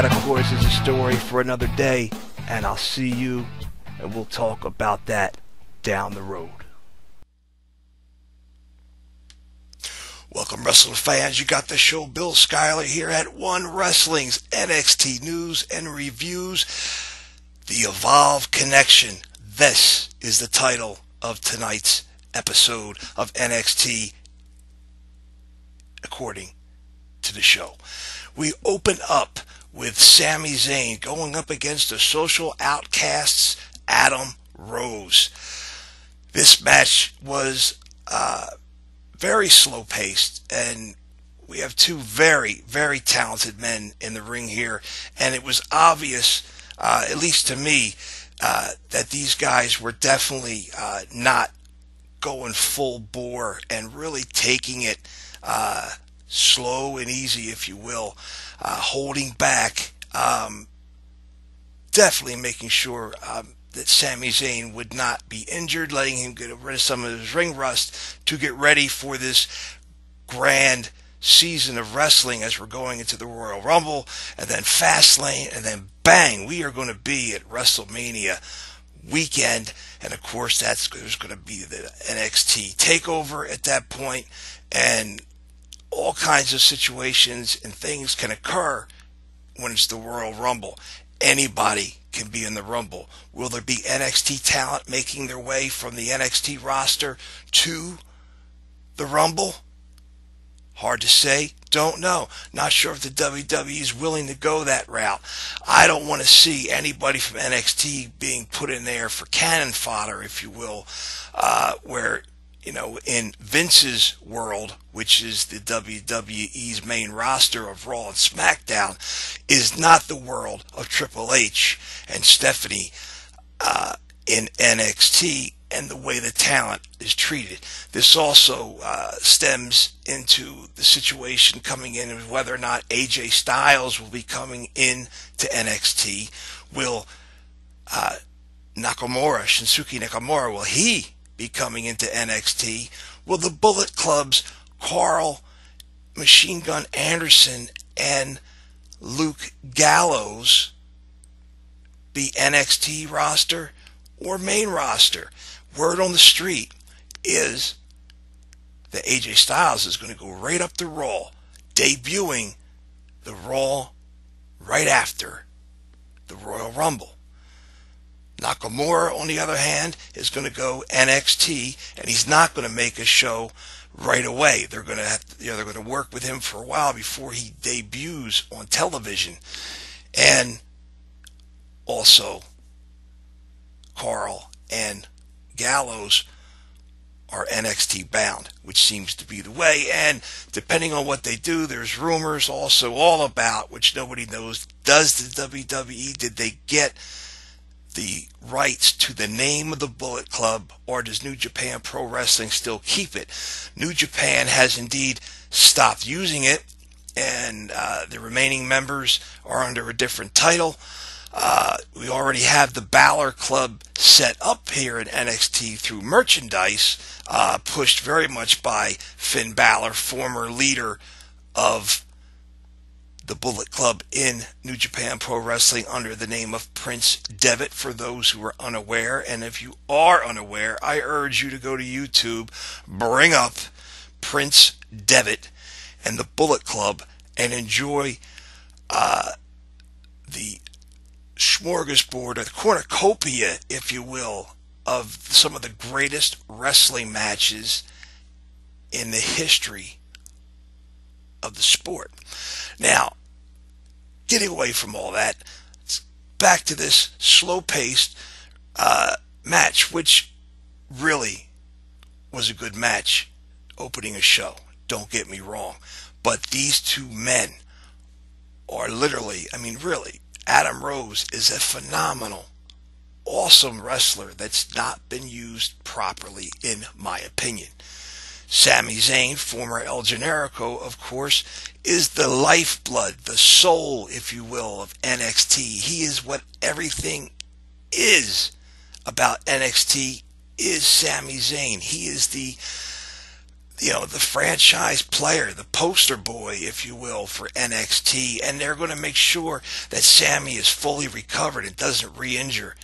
that, of course, is a story for another day, and I'll see you, and we'll talk about that down the road. Welcome, wrestling fans. You got the show Bill Schuyler here at One Wrestling's NXT News and Reviews, The Evolve Connection. This is the title of tonight's episode of NXT, according to the show. We open up with Sami Zayn going up against the Social Outcast's Adam Rose. This match was very slow-paced, and we have two very, very talented men in the ring here, and it was obvious, at least to me, that these guys were definitely not going full bore and really taking it slow and easy, if you will, holding back, definitely making sure that Sami Zayn would not be injured, letting him get rid of some of his ring rust to get ready for this grand season of wrestling as we're going into the Royal Rumble, and then Fastlane, and then bang, we are going to be at WrestleMania weekend, and of course there's going to be the NXT takeover at that point, and all kinds of situations and things can occur when it's the Royal Rumble. Anybody can be in the Rumble. Will there be NXT talent making their way from the NXT roster to the Rumble? Hard to say. Don't know. Not sure if the WWE is willing to go that route. I don't want to see anybody from NXT being put in there for cannon fodder, if you will, where, you know, in Vince's world, which is the WWE's main roster of Raw and SmackDown, is not the world of Triple H and Stephanie in NXT and the way the talent is treated. This also stems into the situation coming in of whether or not AJ Styles will be coming in to NXT. Will Shinsuke Nakamura, will he be coming into NXT? Will the Bullet Club's Carl Machine Gun Anderson and Luke Gallows be NXT roster or main roster? Word on the street is that AJ Styles is going to go right up to Raw, debuting the Raw right after the Royal Rumble. Nakamura, on the other hand, is going to go NXT, and he's not going to make a show right away. They're going to work with him for a while before he debuts on television. And also, Carl and Gallows are NXT bound, which seems to be the way. And depending on what they do, there's rumors also all about, which nobody knows, does the WWE, did they get the rights to the name of the Bullet Club, or does New Japan Pro Wrestling still keep it? New Japan has indeed stopped using it, and the remaining members are under a different title. We already have the Balor Club set up here in NXT through merchandise, pushed very much by Finn Balor, former leader of the Bullet Club in New Japan Pro Wrestling under the name of Prince Devitt, for those who are unaware. And if you are unaware, I urge you to go to YouTube, bring up Prince Devitt and the Bullet Club, and enjoy the smorgasbord, a cornucopia, if you will, of some of the greatest wrestling matches in the history of the sport. Now, getting away from all that, back to this slow-paced match, which really was a good match opening a show. Don't get me wrong. But these two men are literally, I mean, really, Adam Rose is a phenomenal, awesome wrestler that's not been used properly, in my opinion. Sami Zayn, former El Generico, of course, is the lifeblood, the soul, if you will, of NXT. He is what everything is about NXT, is Sami Zayn. He is the the franchise player, the poster boy, if you will, for NXT, and they're going to make sure that Sammy is fully recovered and doesn't re-injure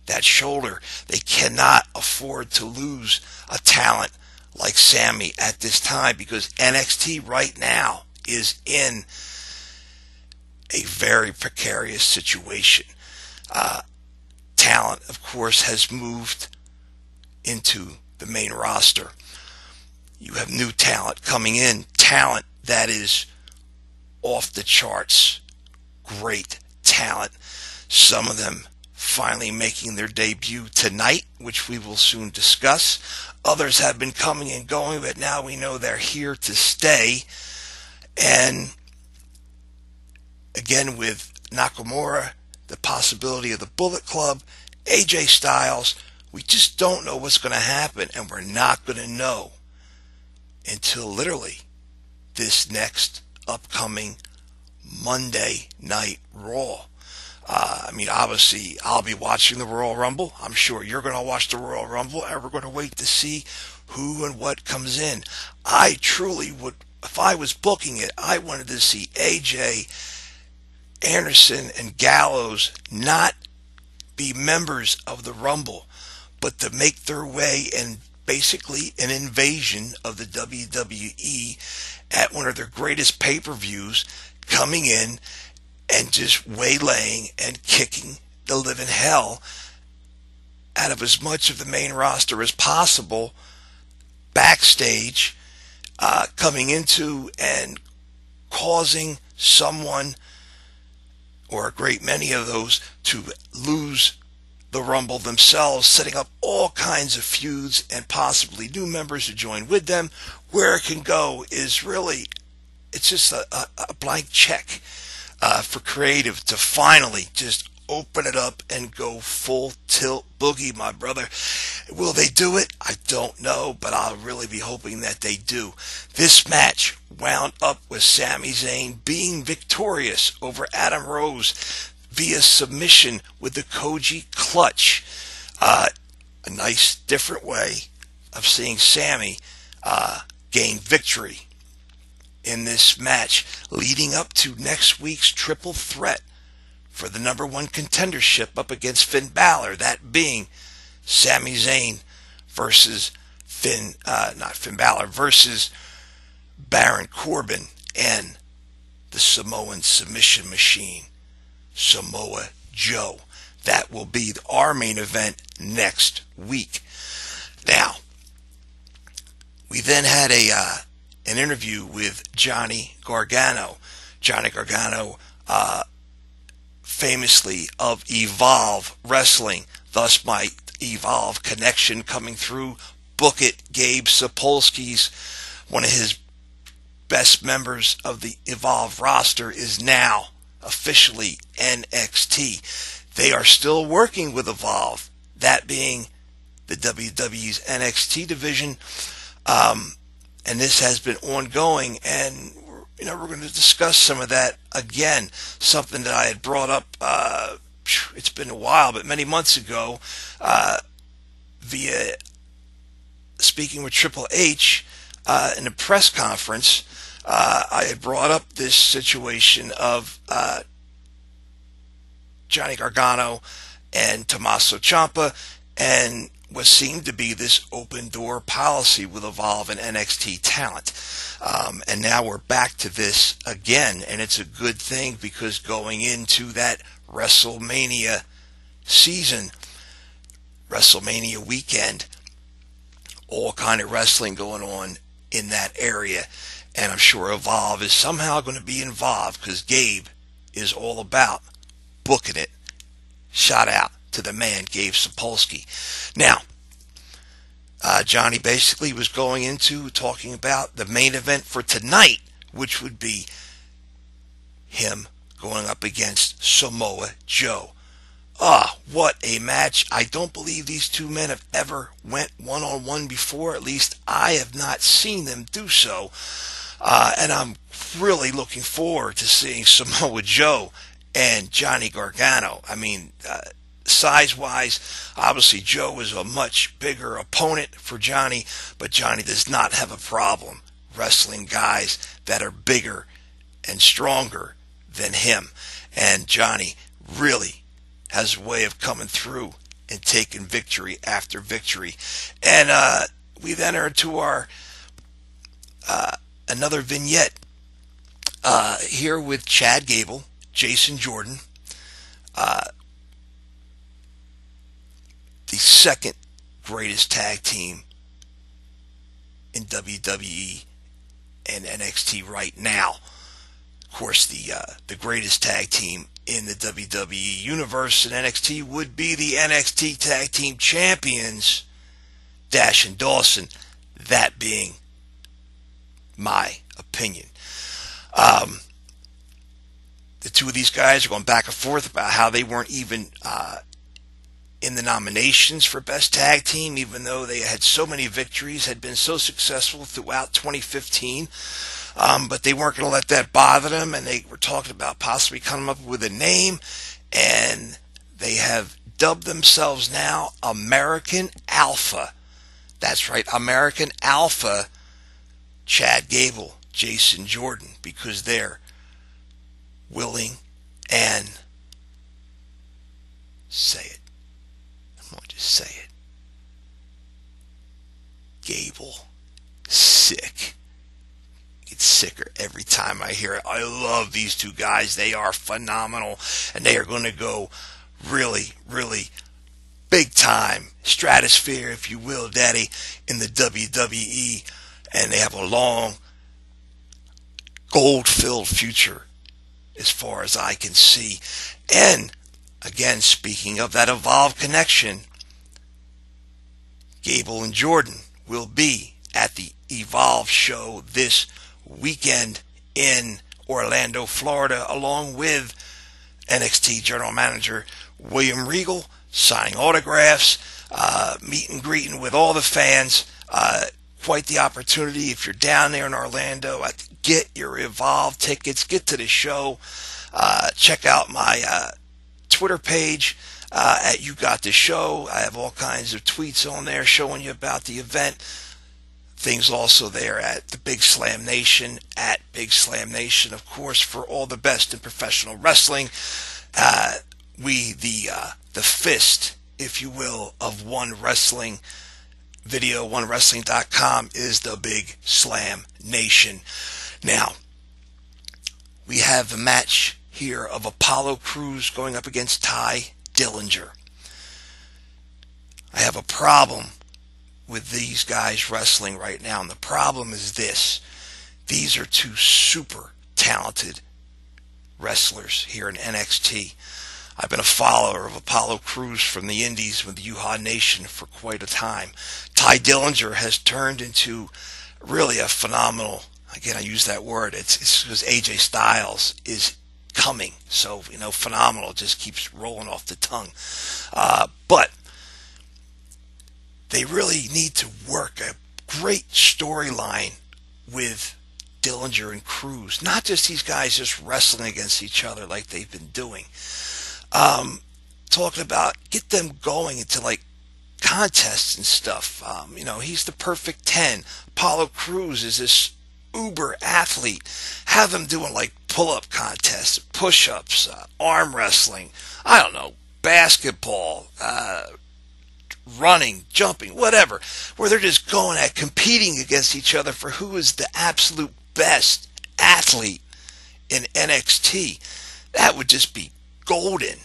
that shoulder. They cannot afford to lose a talent like Sammy at this time, because NXT right now is in a very precarious situation. Talent, of course, has moved into the main roster. You have new talent coming in, talent that is off the charts, great talent. Some of them finally making their debut tonight, which we will soon discuss. Others have been coming and going, but now we know they're here to stay. And again, with Nakamura, the possibility of the Bullet Club, AJ Styles, we just don't know what's going to happen, and we're not going to know until literally this next upcoming Monday Night Raw. Obviously, I'll be watching the Royal Rumble. I'm sure you're going to watch the Royal Rumble, and we're going to wait to see who and what comes in. I truly would, if I was booking it, I wanted to see AJ, Anderson, and Gallows not be members of the Rumble, but to make their way in basically an invasion of the WWE at one of their greatest pay-per-views, coming in and just waylaying and kicking the living hell out of as much of the main roster as possible backstage, coming into and causing someone or a great many of those to lose the Rumble themselves, setting up all kinds of feuds and possibly new members to join with them. Where it can go is really, it's just a blank check for creative to finally just open it up and go full tilt boogie, my brother. Will they do it? I don't know, but I'll really be hoping that they do. This match wound up with Sami Zayn being victorious over Adam Rose via submission with the Koji clutch. A nice different way of seeing Sami gain victory in this match, leading up to next week's triple threat for the number one contendership up against Finn Balor, that being Sami Zayn versus not Finn Balor, versus Baron Corbin and the Samoan submission machine, Samoa Joe. That will be our main event next week. Now, we then had an interview with Johnny Gargano. Johnny Gargano, famously of Evolve Wrestling, thus my Evolve connection coming through. Book It, Gabe Sapolsky's, one of his best members of the Evolve roster, is now officially NXT. They are still working with Evolve, that being the WWE's NXT division, and this has been ongoing, and we're going to discuss some of that again. Something that I had brought up, it's been a while, but many months ago, via speaking with Triple H in a press conference. I had brought up this situation of Johnny Gargano and Tommaso Ciampa, and what seemed to be this open door policy with Evolve and NXT talent. And now we're back to this again, and it's a good thing, because going into that WrestleMania season, WrestleMania weekend, all kind of wrestling going on in that area, and I'm sure Evolve is somehow going to be involved, because Gabe is all about booking it. Shout out to the man, Gabe Sapolsky. Now, Johnny basically was going into talking about the main event for tonight, which would be him going up against Samoa Joe. What a match. I don't believe these two men have ever went one-on-one before. At least I have not seen them do so. And I'm really looking forward to seeing Samoa Joe and Johnny Gargano. size-wise. Obviously, Joe is a much bigger opponent for Johnny, but Johnny does not have a problem wrestling guys that are bigger and stronger than him. And Johnny really has a way of coming through and taking victory after victory. And we then enter into our another vignette here with Chad Gable, Jason Jordan, the second greatest tag team in WWE and NXT right now. Of course, the greatest tag team in the WWE universe in NXT would be the NXT Tag Team Champions, Dash and Dawson. That being my opinion. The two of these guys are going back and forth about how they weren't even in the nominations for Best Tag Team, even though they had so many victories, had been so successful throughout 2015. But they weren't going to let that bother them, and they were talking about possibly coming up with a name, and they have dubbed themselves now American Alpha. That's right, American Alpha, Chad Gable, Jason Jordan, because they're willing and say it. I'm going to just say it. Gable, sick. It's sicker every time I hear it. I love these two guys. They are phenomenal, and they are going to go really, really big time, stratosphere, if you will, Daddy, in the WWE, and they have a long, gold-filled future as far as I can see. And again, speaking of that Evolve connection, Gable and Jordan will be at the Evolve show this weekend in Orlando, Florida, along with NXT General Manager William Regal, signing autographs, meet and greeting with all the fans. Quite the opportunity if you're down there in Orlando. Get your Evolve tickets, get to the show. Check out my Twitter page at You Got the Show. I have all kinds of tweets on there showing you about the event. Things also there at the Big Slam Nation, at Big Slam Nation, of course, for all the best in professional wrestling. We, the fist, if you will, of One Wrestling Video, OneWrestling.com, is the Big Slam Nation. Now, we have a match here of Apollo Crews going up against Ty Dillinger. I have a problem with these guys wrestling right now, and the problem is this. These are two super talented wrestlers here in NXT. I've been a follower of Apollo Crews from the Indies with the Yuha Nation for quite a time. Ty Dillinger has turned into really a phenomenal, again, I use that word, it's because AJ Styles is coming. So, phenomenal just keeps rolling off the tongue. But they really need to work a great storyline with Dillinger and Crews. Not just these guys just wrestling against each other like they've been doing. Talking about get them going into like contests and stuff. He's the perfect 10. Apollo Crews is this uber athlete. Have him doing like pull-up contests, push-ups, arm wrestling, I don't know, basketball, running, jumping, whatever, where they're just going at competing against each other for who is the absolute best athlete in NXT. That would just be golden,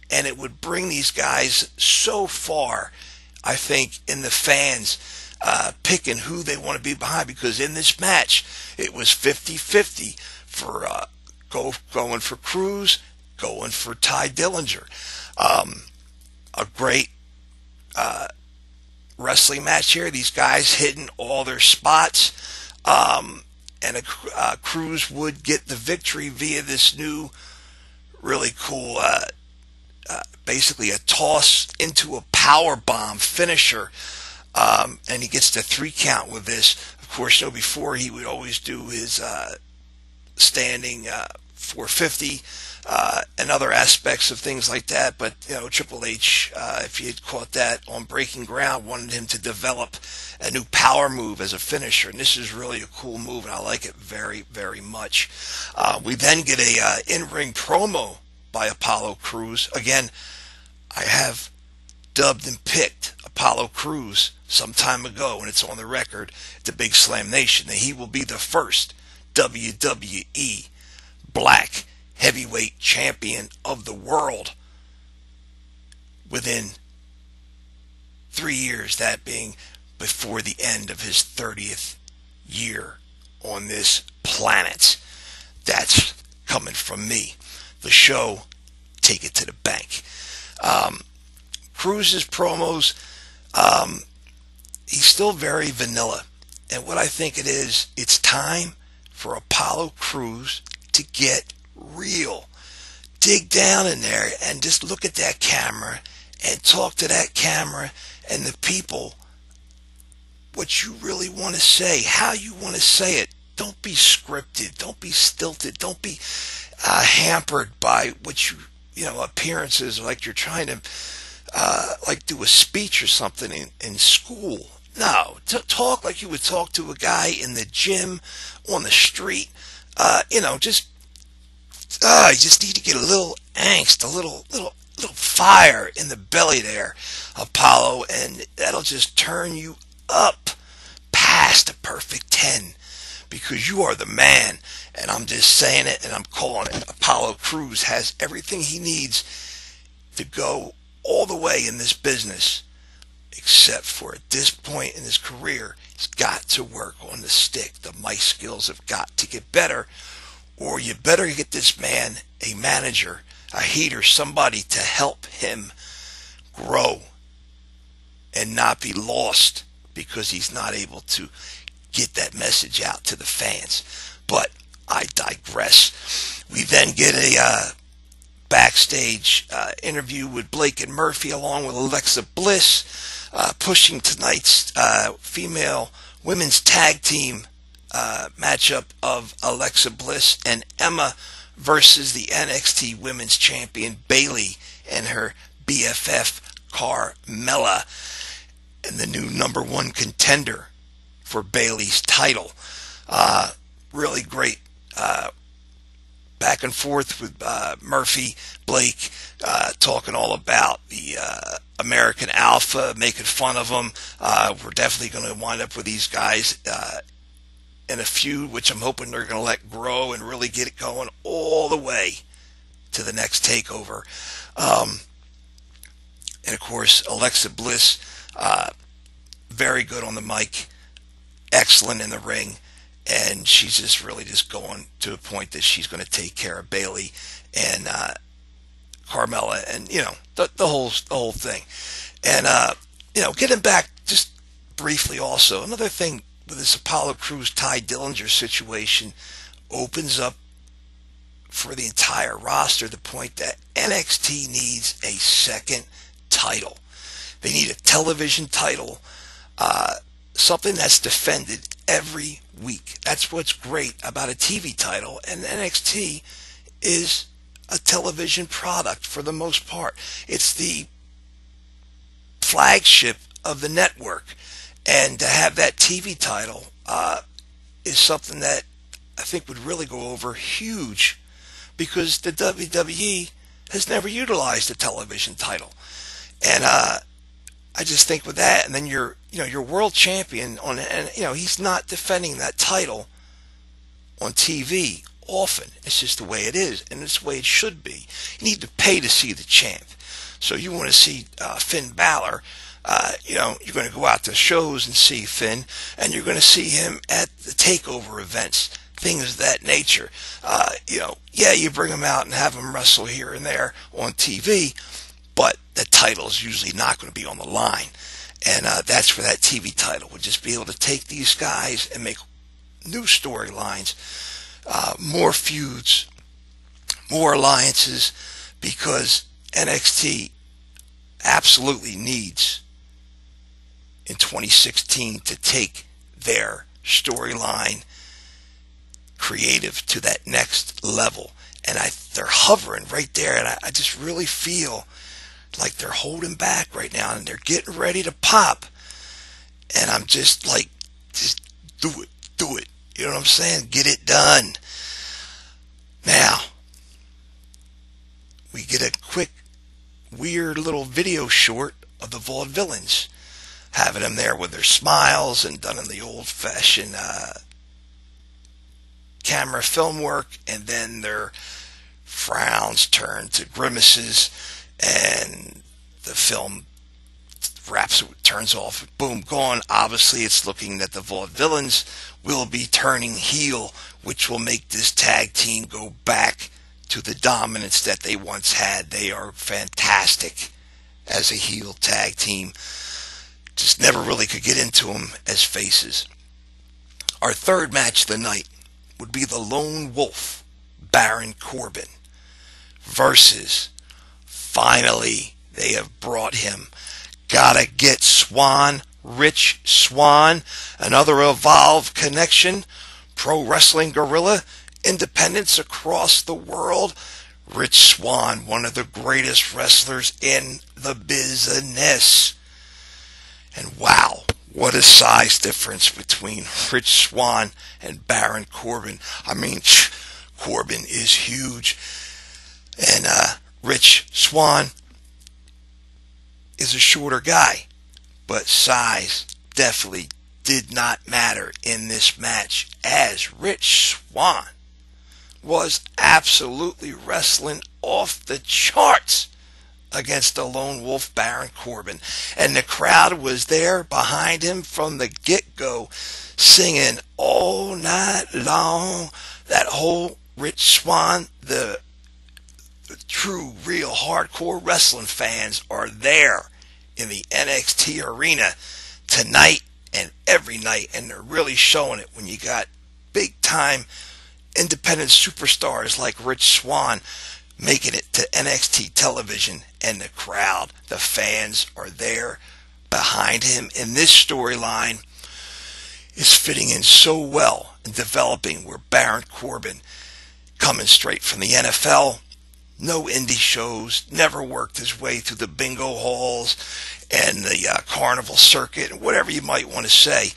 and it would bring these guys so far, I think, in the fans picking who they want to be behind, because in this match it was 50-50 for going for Crews, going for Ty Dillinger. A great wrestling match here. These guys hitting all their spots, and Crews would get the victory via this new really cool basically a toss into a power bomb finisher, and he gets the 3 count with this. Of course, before he would always do his standing 450 and other aspects of things like that. But Triple H, if you had caught that on Breaking Ground, wanted him to develop a new power move as a finisher, and this is really a cool move, and I like it very, very much. We then get a in-ring promo by Apollo Crews. Again, I have dubbed and picked Apollo Crews some time ago, and it's on the record at the Big Slam Nation, that he will be the first WWE Black Heavyweight Champion of the world within 3 years, that being before the end of his 30th year on this planet. That's coming from me. The show, take it to the bank. Cruz's promos, he's still very vanilla. And what I think it is, it's time for Apollo Crews to get real. Dig down in there and just look at that camera and talk to that camera and the people what you really want to say, how you want to say it. Don't be scripted. Don't be stilted. Don't be hampered by what appearances, like you're trying to like do a speech or something in school. No, talk like you would talk to a guy in the gym, on the street. You just need to get a little angst, a little fire in the belly there, Apollo, and that'll just turn you up past a perfect 10, because you are the man. And I'm just saying it, and I'm calling it. Apollo Crews has everything he needs to go all the way in this business, except for at this point in his career, he's got to work on the stick. The mic skills have got to get better, or you better get this man a manager, a heater, somebody to help him grow and not be lost because he's not able to get that message out to the fans. But I digress. We then get a backstage interview with Blake and Murphy along with Alexa Bliss, pushing tonight's female women's tag team matchup of Alexa Bliss and Emma versus the NXT Women's Champion Bayley and her BFF Carmella, and the new #1 contender for Bayley's title. Really great back and forth with Murphy, Blake, talking all about the American Alpha, making fun of them. We're definitely going to wind up with these guys in a feud, which I'm hoping they're going to let grow and really get it going all the way to the next takeover. And of course, Alexa Bliss, very good on the mic, excellent in the ring, and she's just really just going to a point that she's going to take care of Bayley and Carmella, and the whole thing. And getting back just briefly, also another thing with this Apollo Crews Ty Dillinger situation opens up for the entire roster the point that NXT needs a second title. They need a television title, something that's defended every week. That's what's great about a TV title, and NXT is a television product for the most part. It's the flagship of the network, and to have that TV title is something that I think would really go over huge, because the WWE has never utilized a television title. And I just think with that, and then you're world champion on, and he's not defending that title on TV often. It's just the way it is, and it's the way it should be. You need to pay to see the champ. So you want to see Finn Balor, you're going to go out to shows and see Finn, and you're going to see him at the takeover events, things of that nature. You bring him out and have him wrestle here and there on TV, but the title is usually not going to be on the line. And that's where that TV title would just be able to take these guys and make new storylines, more feuds, more alliances, because NXT absolutely needs in 2016 to take their storyline creative to that next level. and they're hovering right there, and I just really feel like they're holding back right now, and they're getting ready to pop, and I'm just like, just do it, you know what I'm saying? Get it done. Now, we get a quick, weird little video short of the Vaudevillains, having them there with their smiles and done in the old-fashioned camera film work, and then their frowns turn to grimaces, and the film turns off, boom, gone. Obviously, it's looking that the Vaudevillains will be turning heel, which will make this tag team go back to the dominance that they once had. They are fantastic as a heel tag team. Just never really could get into them as faces. Our third match of the night would be the Lone Wolf, Baron Corbin, versus, finally, they have brought him. Gotta get Swann, Rich Swann, another Evolve connection, Pro Wrestling Guerrilla, independents across the world. Rich Swann, one of the greatest wrestlers in the business. And wow, what a size difference between Rich Swann and Baron Corbin. I mean, Corbin is huge. And Rich Swann is a shorter guy, but size definitely did not matter in this match, as Rich Swann was absolutely wrestling off the charts against the Lone Wolf, Baron Corbin. And the crowd was there behind him from the get-go, singing all night long. That whole Rich Swann, the true, real, hardcore wrestling fans are there in the NXT arena tonight and every night, and they're really showing it when you got big-time independent superstars like Rich Swann making it to NXT television, and the crowd, the fans are there behind him. And this storyline is fitting in so well and developing, where Baron Corbin, coming straight from the NFL, no indie shows, never worked his way through the bingo halls and the carnival circuit, and whatever you might want to say.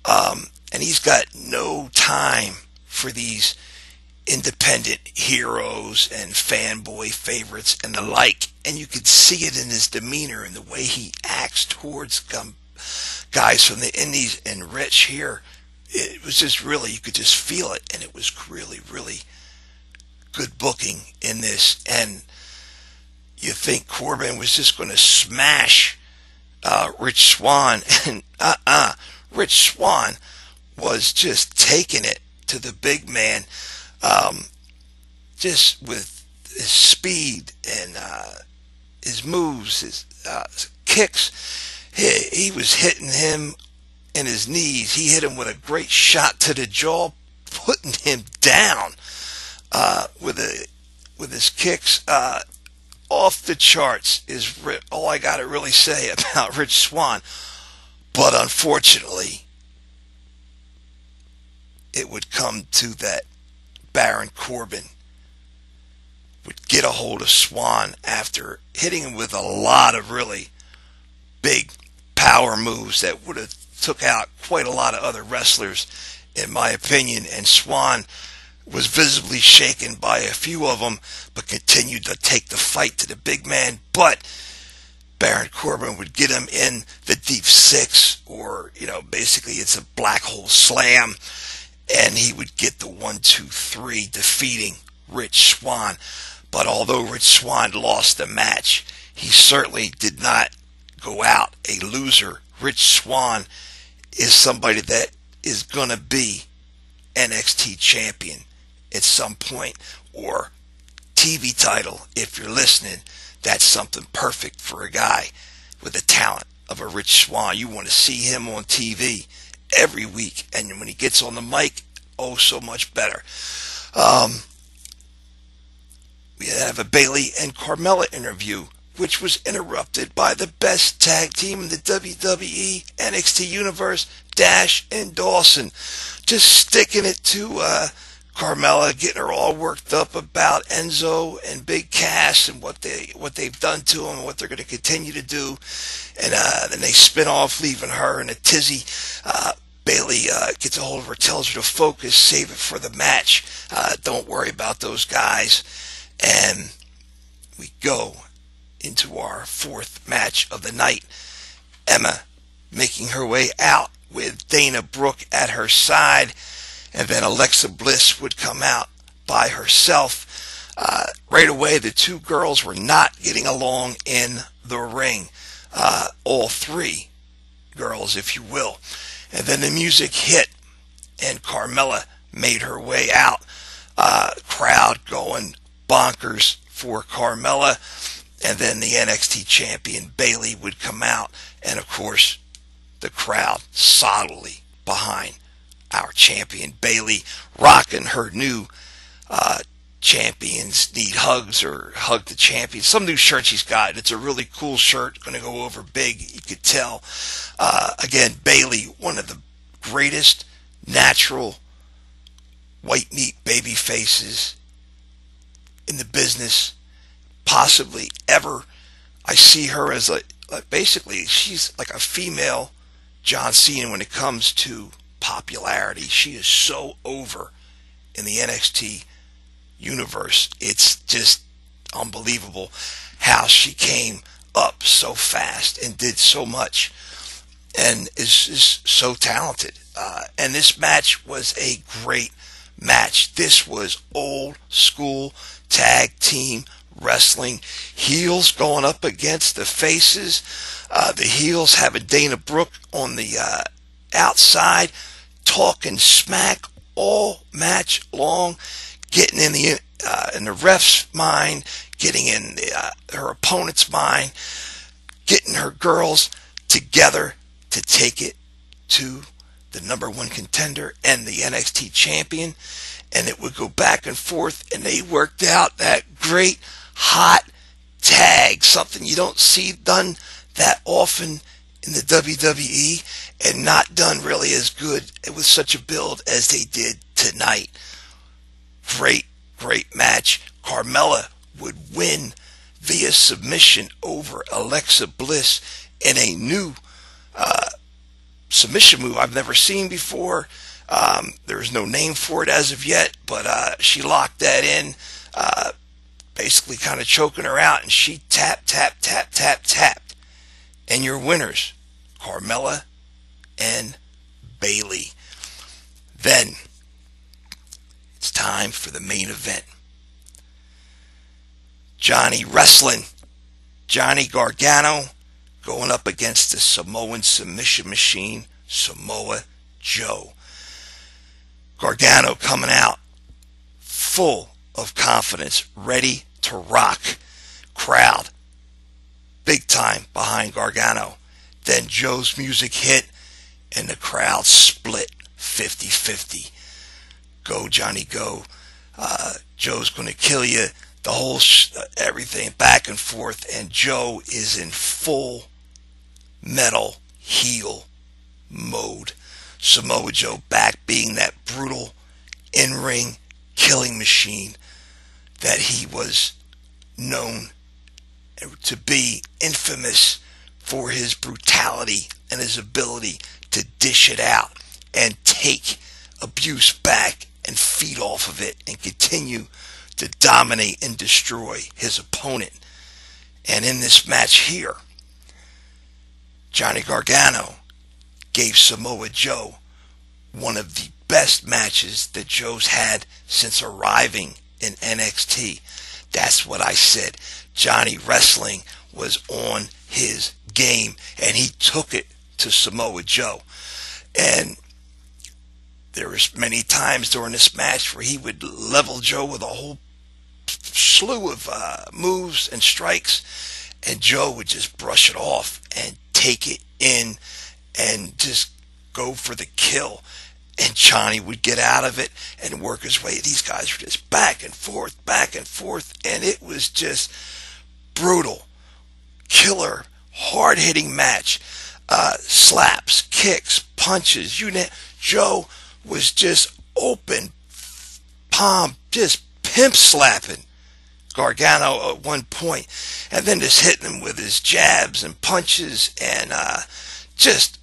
And he's got no time for these independent heroes and fanboy favorites and the like. And you could see it in his demeanor and the way he acts towards guys from the indies. And Rich here, it was just really, you could just feel it. And it was really, really good booking in this. And you think Corbin was just going to smash Rich Swann, and Rich Swann was just taking it to the big man, just with his speed and his moves, his kicks. He was hitting him in his knees. He hit him with a great shot to the jaw, putting him down with his kicks. Off the charts is all I got to really say about Rich Swann. But unfortunately, it would come to that Baron Corbin would get a hold of Swann after hitting him with a lot of really big power moves that would have took out quite a lot of other wrestlers, in my opinion. And Swann was visibly shaken by a few of them, but continued to take the fight to the big man. But Baron Corbin would get him in the deep six, or, basically it's a black hole slam, and he would get the 1, 2, 3, defeating Rich Swann. But although Rich Swann lost the match, he certainly did not go out a loser. Rich Swann is somebody that is going to be NXT champion at some point, or TV title if you're listening. That's something perfect for a guy with the talent of a Rich Swann. You want to see him on TV every week, and when he gets on the mic, oh, so much better. We have a Bayley and Carmella interview, which was interrupted by the best tag team in the WWE NXT universe, Dash and Dawson, just sticking it to Carmella getting her all worked up about Enzo and Big Cass and what they've done to him and what they're going to continue to do. And then they spin off, leaving her in a tizzy. Bayley gets a hold of her, tells her to focus, save it for the match. Don't worry about those guys. And we go into our fourth match of the night. Emma making her way out with Dana Brooke at her side. And then Alexa Bliss would come out by herself. Right away, the two girls were not getting along in the ring. All three girls, if you will. And then the music hit, and Carmella made her way out. Crowd going bonkers for Carmella. And then the NXT champion, Bayley, would come out. And, of course, the crowd solidly behind our champion Bayley, rocking her new champions need hugs or hug the champion. Some new shirt she's got. It's a really cool shirt. Going to go over big. You could tell. Again, Bayley, one of the greatest natural white meat baby faces in the business, possibly ever. I see her as basically she's like a female John Cena when it comes to popularity. She is so over in the NXT universe. It's just unbelievable how she came up so fast and did so much and is so talented. And this match was a great match. This was old school tag team wrestling. Heels going up against the faces. The heels having Dana Brooke on the outside, talking smack all match long, getting in the ref's mind, getting in her opponent's mind, getting her girls together to take it to the number one contender and the NXT champion. And it would go back and forth, and they worked out that great hot tag, something you don't see done that often in the WWE, and not done really as good with such a build as they did tonight. Great match. Carmella would win via submission over Alexa Bliss in a new submission move I've never seen before. There's no name for it as of yet, but she locked that in, basically kind of choking her out, and she tapped. And your winners, Carmella and Bayley. Then it's time for the main event. Johnny Wrestling, Johnny Gargano, going up against the Samoan submission machine, Samoa Joe. Gargano coming out full of confidence, ready to rock. Crowd big time behind Gargano. Then Joe's music hit, and the crowd split 50-50. Go, Johnny, go. Joe's going to kill you. The whole everything back and forth, and Joe is in full metal heel mode. Samoa Joe back being that brutal in-ring killing machine that he was known to be, infamous for his brutality and his ability to dish it out and take abuse back and feed off of it and continue to dominate and destroy his opponent. And in this match here, Johnny Gargano gave Samoa Joe one of the best matches that Joe's had since arriving in NXT. That's what I said. Johnny Wrestling was on his game, and he took it to Samoa Joe. And there was many times during this match where he would level Joe with a whole slew of moves and strikes, and Joe would just brush it off and take it in and just go for the kill. And Johnny would get out of it and work his way. These guys were just back and forth, and it was just brutal, killer, hard-hitting match. Slaps, kicks, punches, Joe was just open, palm, just pimp slapping Gargano at one point, and then just hitting him with his jabs and punches, and just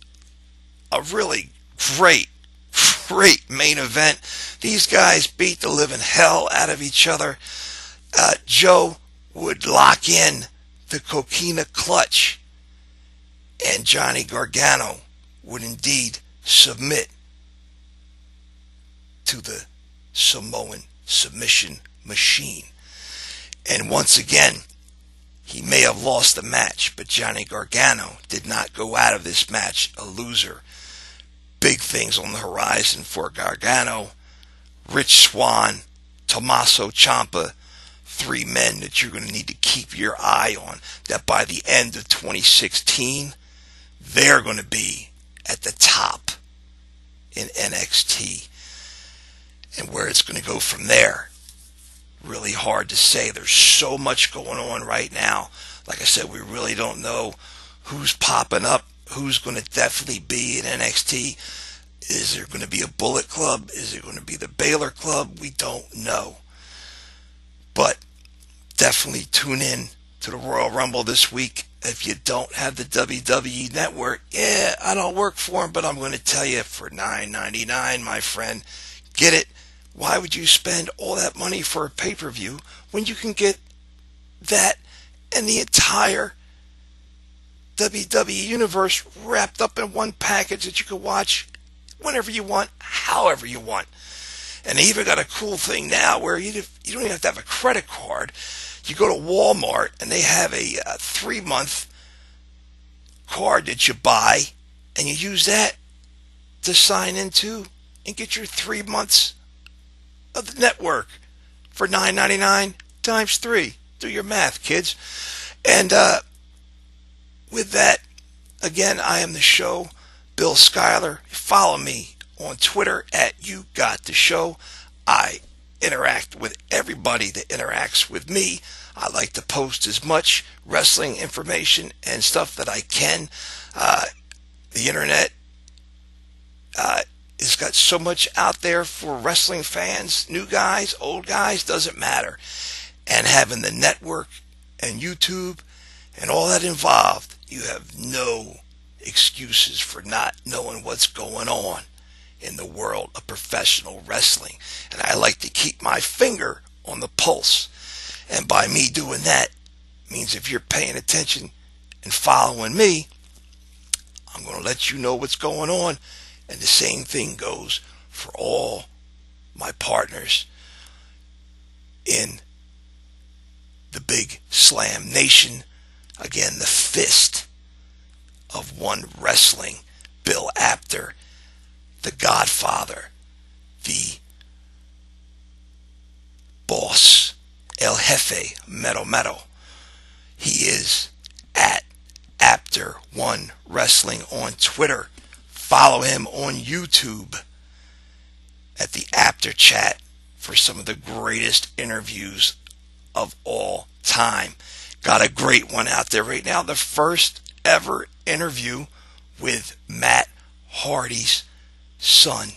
a really great main event. These guys beat the living hell out of each other. Joe would lock in the coquina clutch, and Johnny Gargano would indeed submit to the Samoan submission machine. And once again, he may have lost the match, but Johnny Gargano did not go out of this match a loser. Big things on the horizon for Gargano. Rich Swann, Tommaso Ciampa, three men that you're going to need to keep your eye on, that by the end of 2016, they're going to be at the top in NXT. And where it's going to go from there, really hard to say. There's so much going on right now. Like I said, we really don't know who's popping up, who's going to definitely be in NXT. Is there going to be a Bullet Club? Is it going to be the Baylor Club? We don't know. But definitely tune in to the Royal Rumble this week. If you don't have the WWE Network, I don't work for them, but I'm going to tell you, for $9.99, my friend, get it. Why would you spend all that money for a pay-per-view when you can get that and the entire WWE Universe wrapped up in one package that you can watch whenever you want, however you want? And they even got a cool thing now where you don't even have to have a credit card. You go to Walmart and they have a 3-month card that you buy, and you use that to sign into and get your 3 months of the network for $9.99 times 3. Do your math, kids. And with that, again, I am the show, Bill Schuyler. Follow me on Twitter at YouGotTheShow. I interact with everybody that interacts with me. I like to post as much wrestling information and stuff that I can. The internet has got so much out there for wrestling fans, new guys, old guys, doesn't matter. And having the network and YouTube and all that involved, you have no excuses for not knowing what's going on in the world of professional wrestling. And I like to keep my finger on the pulse. And by me doing that means if you're paying attention and following me, I'm going to let you know what's going on. And the same thing goes for all my partners in the Big Slam Nation. Again, the fist of one wrestling, Bill Apter, the Godfather, the boss, El Jefe, Mero. He is at Apter1 Wrestling on Twitter. Follow him on YouTube at the Apter Chat for some of the greatest interviews of all time. Got a great one out there right now. The first ever interview with Matt Hardy's son,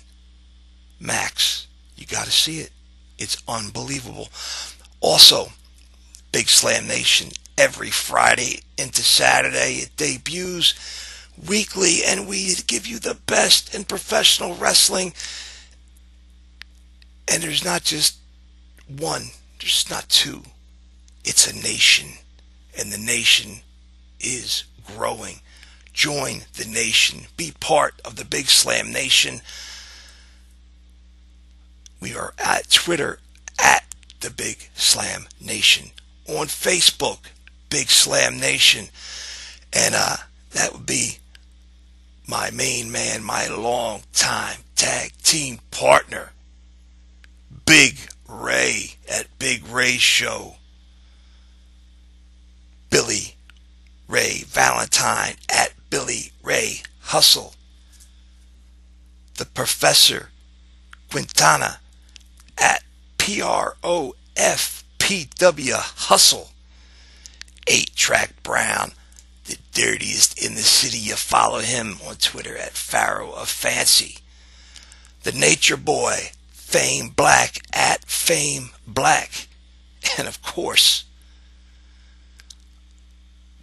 Max. You got to see it. It's unbelievable. Also, Big Slam Nation, every Friday into Saturday, it debuts weekly, and we give you the best in professional wrestling. And there's not just one, there's not two. It's a nation, and the nation is growing. Join the nation. Be part of the Big Slam Nation. We are at Twitter at the Big Slam Nation. On Facebook, Big Slam Nation. And that would be my main man, my long time tag team partner, Big Ray at Big Ray Show. Billy Ray Valentine at Billy Ray Hustle. The Professor Quintana at PROFPW Hustle. 8-Track Brown, the dirtiest in the city. You follow him on Twitter at Pharaoh of Fancy. The Nature Boy, Fame Black at Fame Black. And of course,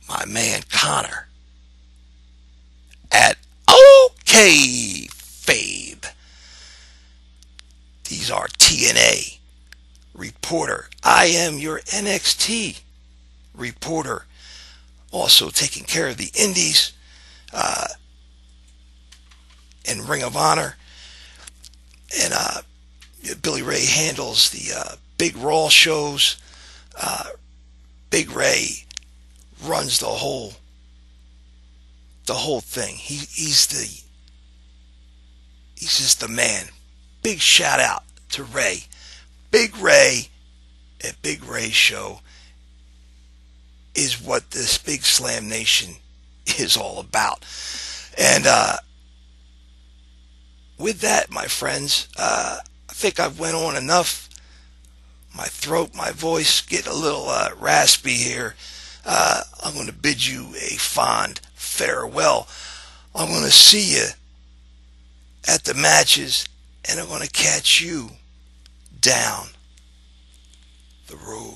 my man Connor at OK Fabe. These are TNA reporter. I am your NXT reporter. Also taking care of the indies and Ring of Honor. And Billy Ray handles the Big Raw shows. Big Ray runs the whole thing. He's just the man. Big shout out to Ray. Big Ray at Big Ray Show is what this Big Slam Nation is all about. And with that, my friends, I think I've went on enough. My throat, my voice getting a little raspy here. I'm going to bid you a fond farewell. I'm going to see you at the matches, and I'm going to catch you down the road.